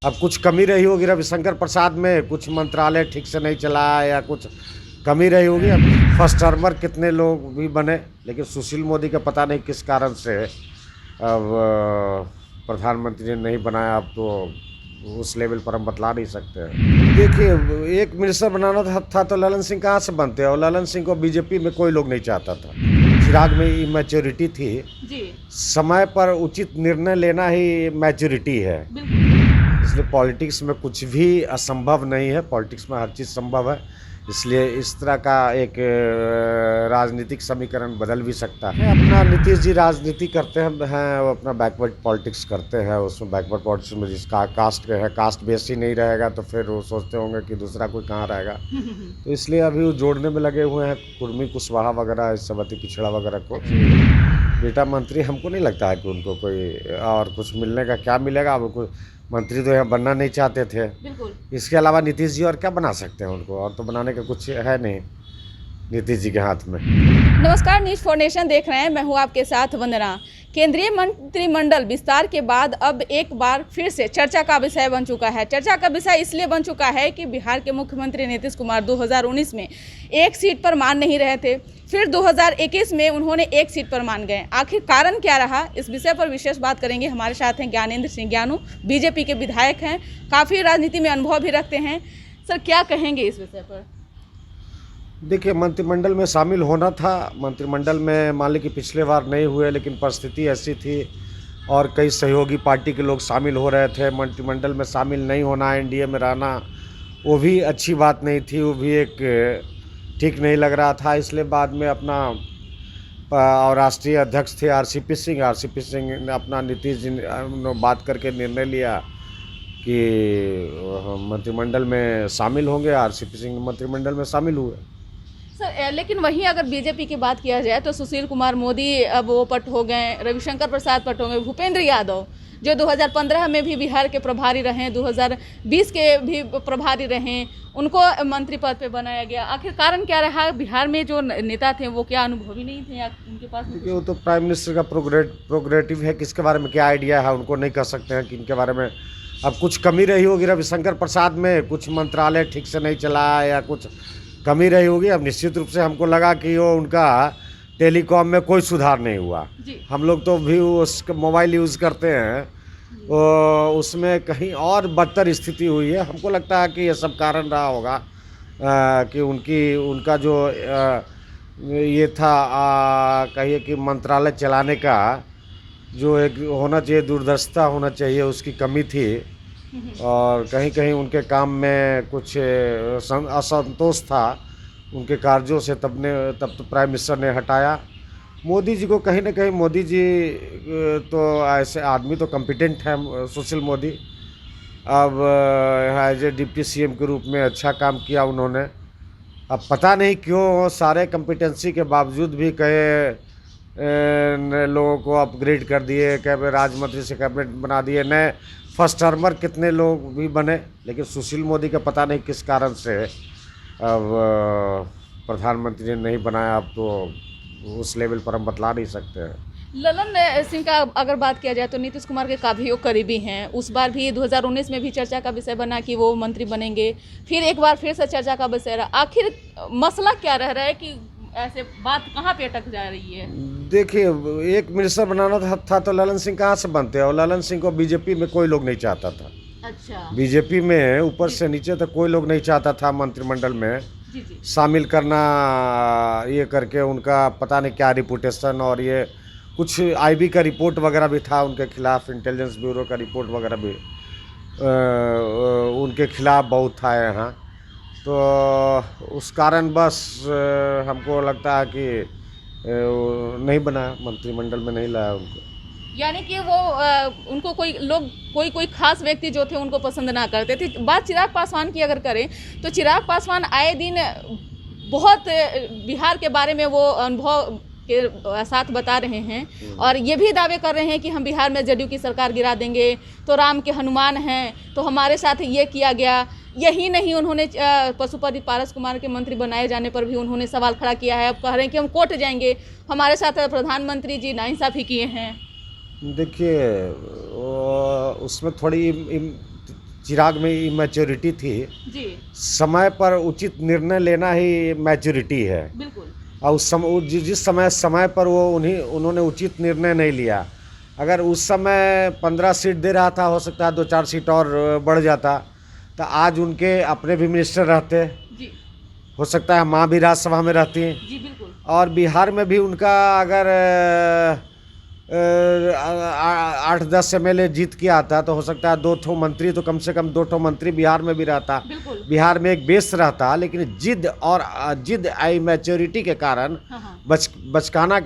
अब कुछ कमी रही होगी रविशंकर प्रसाद में, कुछ मंत्रालय ठीक से नहीं चला या कुछ कमी रही होगी। अब फर्स्ट टर्मर कितने लोग भी बने, लेकिन सुशील मोदी का पता नहीं किस कारण से अब प्रधानमंत्री ने नहीं बनाया। अब तो उस लेवल पर हम बतला नहीं सकते हैं। देखिए, एक मिनिस्टर बनाना था तो ललन सिंह कहाँ से बनते हैं, और ललन सिंह को बीजेपी में कोई लोग नहीं चाहता था। चिराग में इमैच्योरिटी थी जी। समय पर उचित निर्णय लेना ही मैच्योरिटी है। इसलिए पॉलिटिक्स में कुछ भी असंभव नहीं है, पॉलिटिक्स में हर चीज़ संभव है। इसलिए इस तरह का एक राजनीतिक समीकरण बदल भी सकता है। अपना नीतीश जी राजनीति करते हैं, वो अपना बैकवर्ड पॉलिटिक्स करते हैं। उसमें बैकवर्ड पॉलिटिक्स में जिसका कास्ट है, कास्ट बेस ही नहीं रहेगा तो फिर वो सोचते होंगे कि दूसरा कोई कहाँ रहेगा। तो इसलिए अभी वो जोड़ने में लगे हुए हैं कुर्मी कुशवाहा वगैरह, इस सब अति पिछड़ा वगैरह को। बेटा मंत्री हमको नहीं लगता है कि उनको कोई और कुछ मिलने का क्या मिलेगा। अब कोई मंत्री तो यहाँ बनना नहीं चाहते थे। बिल्कुल। इसके अलावा नीतीश जी और क्या बना सकते हैं उनको, और तो बनाने का कुछ है नहीं नीतीश जी के हाथ में। नमस्कार, न्यूज़ फॉर नेशन देख रहे हैं, मैं हूं आपके साथ वंदना। केंद्रीय मंत्रिमंडल विस्तार के बाद अब एक बार फिर से चर्चा का विषय बन चुका है। चर्चा का विषय इसलिए बन चुका है कि बिहार के मुख्यमंत्री नीतीश कुमार 2019 में एक सीट पर मान नहीं रहे थे, फिर 2021 में उन्होंने एक सीट पर मान गए। आखिर कारण क्या रहा, इस विषय पर विशेष बात करेंगे। हमारे साथ हैं ज्ञानेंद्र सिंह ज्ञानू, बीजेपी के विधायक हैं, काफ़ी राजनीति में अनुभव भी रखते हैं। सर, क्या कहेंगे इस विषय पर? देखिए, मंत्रिमंडल में शामिल होना था। मंत्रिमंडल में मान ली कि पिछले बार नहीं हुए, लेकिन परिस्थिति ऐसी थी और कई सहयोगी पार्टी के लोग शामिल हो रहे थे। मंत्रिमंडल में शामिल नहीं होना, एनडीए में रहना, वो भी अच्छी बात नहीं थी, वो भी एक ठीक नहीं लग रहा था। इसलिए बाद में अपना और राष्ट्रीय अध्यक्ष थे आरसीपी सिंह ने अपना नीतीश जी ने बात करके निर्णय लिया कि मंत्रिमंडल में शामिल होंगे। आरसीपी सिंह मंत्रिमंडल में शामिल हुए। सर, लेकिन वहीं अगर बीजेपी की बात किया जाए तो सुशील कुमार मोदी अब वो पट हो गए, रविशंकर प्रसाद पट हो गए, भूपेंद्र यादव जो 2015 में भी बिहार के प्रभारी रहे, 2020 के भी प्रभारी रहे, उनको मंत्री पद पे बनाया गया। आखिर कारण क्या रहा? बिहार में जो नेता थे वो क्या अनुभवी नहीं थे या उनके पास? क्योंकि वो तो प्राइम मिनिस्टर का प्रोग्रेटिव है, किसके बारे में क्या आइडिया है उनको नहीं कह सकते हैं कि इनके बारे में। अब कुछ कमी रही होगी रविशंकर प्रसाद में, कुछ मंत्रालय ठीक से नहीं चला या कुछ कमी रही होगी। अब निश्चित रूप से हमको लगा कि वो उनका टेलीकॉम में कोई सुधार नहीं हुआ। हम लोग तो भी उस मोबाइल यूज़ करते हैं, उसमें कहीं और बदतर स्थिति हुई है। हमको लगता है कि ये सब कारण रहा होगा कि उनका जो ये था कहिए कि मंत्रालय चलाने का जो एक होना चाहिए, दूरदर्शिता होना चाहिए, उसकी कमी थी। और कहीं कहीं उनके काम में कुछ असंतोष था उनके कार्यों से, तब तो प्राइम मिनिस्टर ने हटाया। मोदी जी को कहीं ना कहीं, मोदी जी तो ऐसे आदमी तो कॉम्पिटेंट है सुशील मोदी। अब एज ए डिप्टी सीएम के रूप में अच्छा काम किया उन्होंने। अब पता नहीं क्यों सारे कॉम्पिटेंसी के बावजूद भी कई लोगों को अपग्रेड कर दिए, कैबिनेट राज्य मंत्री से कैबिनेट बना दिए, नए फर्स्ट टर्मर कितने लोग भी बने, लेकिन सुशील मोदी का पता नहीं किस कारण से अब प्रधानमंत्री ने नहीं बनाया। अब तो उस लेवल पर हम बतला नहीं सकते हैं। ललन सिंह का अगर बात किया जाए तो नीतीश कुमार के काफ़ी करीबी हैं। उस बार भी 2019 में भी चर्चा का विषय बना कि वो मंत्री बनेंगे, फिर एक बार फिर से चर्चा का विषय रहा। आखिर मसला क्या रह रहा है कि ऐसे बात कहाँ पे अटक जा रही है? देखिए, एक मिनिस्टर बनाना था तो ललन सिंह कहाँ से बनते हैं, और ललन सिंह को बीजेपी में कोई लोग नहीं चाहता था। अच्छा। बीजेपी में ऊपर से नीचे तक कोई लोग नहीं चाहता था मंत्रिमंडल में जी। शामिल करना। ये करके उनका पता नहीं क्या रिपोर्टेशन, और ये कुछ आईबी का रिपोर्ट वगैरह भी था उनके खिलाफ, इंटेलिजेंस ब्यूरो का रिपोर्ट वगैरह भी उनके खिलाफ बहुत था यहाँ। तो उस कारण बस हमको लगता है कि नहीं बनाया, मंत्रिमंडल में नहीं लाया उनको। यानी कि वो उनको कोई खास व्यक्ति जो थे उनको पसंद ना करते थे। बात चिराग पासवान की अगर करें तो चिराग पासवान आए दिन बहुत बिहार के बारे में वो अनुभव के साथ बता रहे हैं और ये भी दावे कर रहे हैं कि हम बिहार में जदयू की सरकार गिरा देंगे, तो राम के हनुमान हैं, तो हमारे साथ ये किया गया। यही नहीं, उन्होंने पशुपति पारस कुमार के मंत्री बनाए जाने पर भी उन्होंने सवाल खड़ा किया है। अब कह रहे हैं कि हम कोर्ट जाएंगे, हमारे साथ प्रधानमंत्री जी नाइंसाफ़ी किए हैं। देखिए, उसमें थोड़ी चिराग में इमैच्योरिटी थी। जी समय पर उचित निर्णय लेना ही मैच्योरिटी है। बिल्कुल। और जिस समय पर उन्होंने उचित निर्णय नहीं लिया। अगर उस समय 15 सीट दे रहा था, हो सकता है 2-4 सीट और बढ़ जाता, तो आज उनके अपने भी मिनिस्टर रहते, जी हो सकता है माँ भी राज्यसभा में रहती। जी बिल्कुल। और बिहार में भी उनका अगर 8-10 MLA जीत के आता तो हो सकता है 2 मंत्री, तो कम से कम 2 मंत्री बिहार में भी रहता। बिल्कुल। बिहार में एक बेस रहता, लेकिन जिद आई मैच्योरिटी के कारण, हाँ हाँ बचपना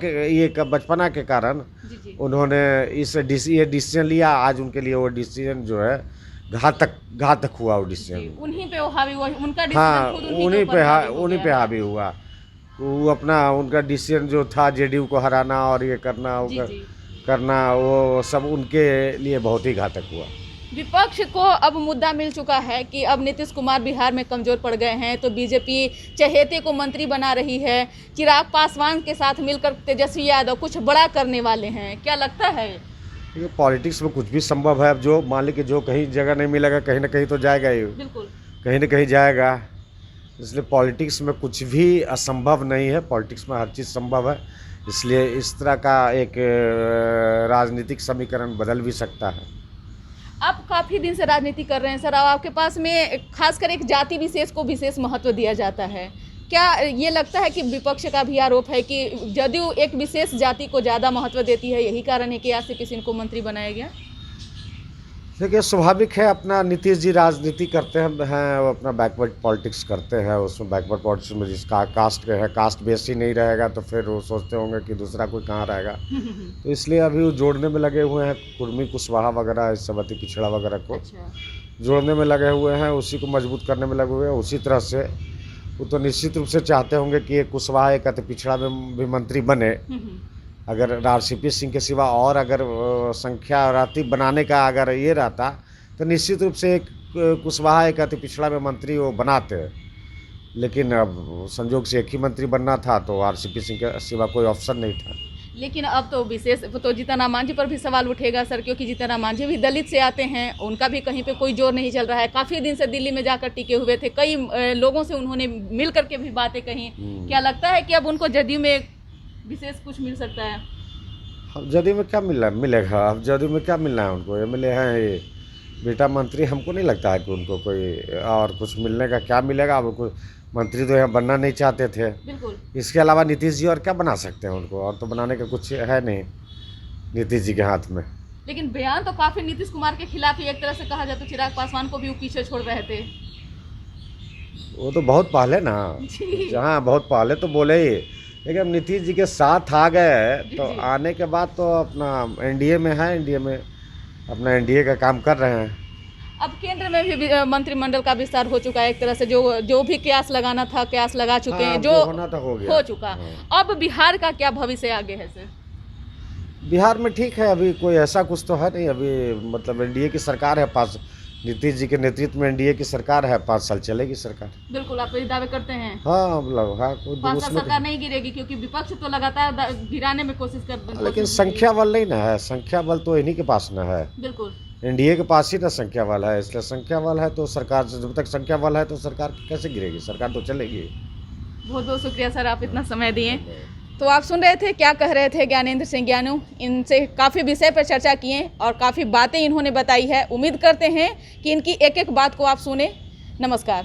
के कारण जी जी उन्होंने ये डिसीजन लिया। आज उनके लिए वो डिसीजन जो है घातक हुआ वो जी, डिसीजन। उन्हीं पे वो हावी हुआ, उनका हाँ, डिसीजन खुद उन्हीं के ऊपर हावी हो उन्हीं पे गया। हावी हुआ। वो अपना उनका डिसीजन जो था जेडीयू को हराना और ये करना जी जी वो सब उनके लिए बहुत ही घातक हुआ। विपक्ष को अब मुद्दा मिल चुका है कि अब नीतीश कुमार बिहार में कमजोर पड़ गए हैं, तो बीजेपी चहेते को मंत्री बना रही है। चिराग पासवान के साथ मिलकर तेजस्वी यादव कुछ बड़ा करने वाले हैं, क्या लगता है? ये पॉलिटिक्स में कुछ भी संभव है। अब जो मान ली कि जो कहीं जगह नहीं मिलेगा, कहीं ना कहीं तो जाएगा ही, बिल्कुल कहीं ना कहीं जाएगा। इसलिए पॉलिटिक्स में कुछ भी असंभव नहीं है, पॉलिटिक्स में हर चीज़ संभव है। इसलिए इस तरह का एक राजनीतिक समीकरण बदल भी सकता है। आप काफ़ी दिन से राजनीति कर रहे हैं सर, अब आपके पास में खासकर एक जाति विशेष को विशेष महत्व दिया जाता है। क्या ये लगता है कि विपक्ष का भी आरोप है कि जदयू एक विशेष जाति को ज़्यादा महत्व देती है, यही कारण है कि आज से किसी को मंत्री बनाया गया? देखिए, स्वाभाविक है, अपना नीतीश जी राजनीति करते हैं, वो अपना बैकवर्ड पॉलिटिक्स करते हैं। उसमें बैकवर्ड पॉलिटिक्स में जिसका कास्ट है, कास्ट बेस ही नहीं रहेगा तो फिर वो सोचते होंगे कि दूसरा कोई कहाँ रहेगा। तो इसलिए अभी वो जोड़ने में लगे हुए हैं, कुर्मी कुशवाहा वगैरह, इस सबती पिछड़ा वगैरह को जोड़ने में लगे हुए हैं, उसी को मजबूत करने में लगे हुए हैं। उसी तरह से वो तो निश्चित रूप से चाहते होंगे कि एक कुशवाहा एक अति पिछड़ा में भी मंत्री बने। अगर RCP सिंह के सिवा और अगर संख्या रहती बनाने का, अगर ये रहता तो निश्चित रूप से एक कुशवाहा एक अति पिछड़ा में मंत्री वो बनाते। लेकिन अब संजोग से एक ही मंत्री बनना था, तो RCP सिंह के सिवा कोई ऑप्शन नहीं था। लेकिन अब तो विशेष तो जीतन राम मांझी पर भी सवाल उठेगा सर, क्योंकि जीतन राम मांझी भी दलित से आते हैं, उनका भी कहीं पे कोई जोर नहीं चल रहा है। काफ़ी दिन से दिल्ली में जाकर टिके हुए थे, कई लोगों से उन्होंने मिल करके भी बातें कही। क्या लगता है कि अब उनको जदयू में विशेष कुछ मिल सकता है? अब जदयू में क्या मिलेगा? अब जदयू में क्या मिलना है उनको? MLA हैं, ये बेटा मंत्री, हमको नहीं लगता है कि उनको कोई और कुछ मिलने का क्या मिलेगा। अब कोई मंत्री तो यहाँ बनना नहीं चाहते थे। बिल्कुल। इसके अलावा नीतीश जी और क्या बना सकते हैं उनको? और तो बनाने का कुछ है नहीं नीतीश जी के हाथ में। लेकिन बयान तो काफ़ी नीतीश कुमार के खिलाफ ही, एक तरह से कहा जाए तो चिराग पासवान को भी वो पीछे छोड़ रहे थे। वो तो बहुत पहले ना, जहाँ बहुत पहले तो बोले ही, लेकिन अब नीतीश जी के साथ आ गए तो आने के बाद तो अपना NDA में है, NDA में अपना NDA का काम कर रहे हैं। अब केंद्र में भी मंत्रिमंडल का विस्तार हो चुका है, एक तरह से जो भी कयास लगाना था कयास लगा चुके हैं, जो होना था हो गया, हो चुका। अब बिहार का क्या भविष्य आगे है सर? बिहार में ठीक है, अभी कोई ऐसा कुछ तो है नहीं। अभी मतलब NDA की सरकार है, 5 नीतीश जी के नेतृत्व में NDA की सरकार है, 5 साल चलेगी सरकार। बिल्कुल, आप ये दावे करते हैं? हाँ, मतलब हाँ, कोई 5 साल सरकार नहीं गिरेगी, क्योंकि विपक्ष तो लगातार गिराने में कोशिश कर, लेकिन संख्या बल नहीं ना है, संख्या बल तो इन्हीं के पास ना है। बिल्कुल, NDA के पास ही ना संख्या बल है। इसलिए संख्या बल है तो सरकार, जब तक संख्या बल है तो सरकार कैसे गिरेगी? सरकार तो चलेगी। बहुत बहुत शुक्रिया सर, आप इतना समय दिए। तो आप सुन रहे थे क्या कह रहे थे ज्ञानेंद्र सिंह ज्ञानू। इनसे काफ़ी विषय पर चर्चा किए और काफ़ी बातें इन्होंने बताई है। उम्मीद करते हैं कि इनकी एक एक बात को आप सुने। नमस्कार।